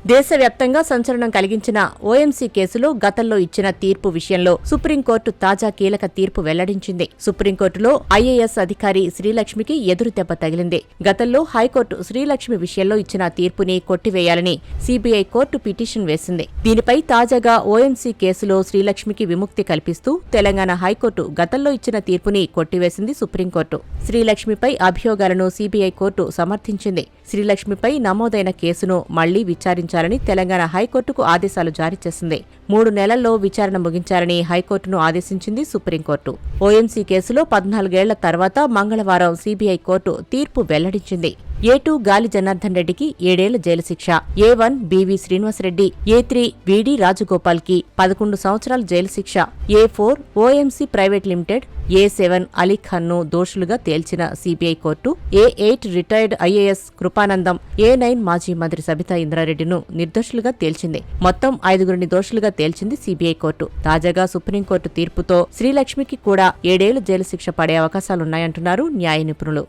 దేశవ్యాప్తంగా సంచలనం కలిగించిన ఓఎంసీ కేసులో గతంలో ఇచ్చిన తీర్పు విషయంలో సుప్రీంకోర్టు తాజా కీలక తీర్పు వెల్లడించింది. సుప్రీంకోర్టులో ఐఏఎస్ అధికారి శ్రీలక్ష్మికి ఎదురుదెబ్బ తగిలింది. గతంలో హైకోర్టు శ్రీలక్ష్మి విషయంలో ఇచ్చిన తీర్పుని కొట్టివేయాలని సీబీఐ కోర్టు పిటిషన్ వేసింది. దీనిపై తాజాగా ఓఎంసీ కేసులో శ్రీలక్ష్మికి విముక్తి కల్పిస్తూ తెలంగాణ హైకోర్టు గతంలో ఇచ్చిన తీర్పుని కొట్టివేసింది సుప్రీంకోర్టు. శ్రీలక్ష్మిపై అభియోగాలను సీబీఐ కోర్టు సమర్థించింది. శ్రీలక్ష్మిపై నమోదైన కేసును మళ్లీ విచారించాలని తెలంగాణ హైకోర్టుకు ఆదేశాలు జారీ చేసింది. 3 నెలల్లో విచారణ ముగించాలని హైకోర్టును ఆదేశించింది సుప్రీంకోర్టు. ఓఎంసీ కేసులో 14 ఏళ్ల తర్వాత మంగళవారం సీబీఐ కోర్టు తీర్పు వెల్లడించింది. A2 గాలి జనార్దన్ రెడ్డికి 7 ఏళ్ల జైలు శిక్ష, A1 బివి శ్రీనివాసరెడ్డి, A3 విడి రాజగోపాల్ కి 11 సంవత్సరాల జైలు శిక్ష, A4 OMC private limited, A7 Ali Khan ను దోషులుగా తేల్చిన CBI court A8 retired IAS Kripanandam, A9 మాజీ మంత్రి సబితా ఇంద్రారెడ్డిను నిర్దోషులుగా తేల్చింది. మొత్తం 5గురిని దోషులుగా తేల్చింది సీబీఐ కోర్టు. తాజాగా సుప్రీంకోర్టు తీర్పుతో శ్రీలక్ష్మికి కూడా 7 ఏళ్ల జైలు శిక్ష పడే అవకాశాలున్నాయంటున్నారు న్యాయ నిపుణులు.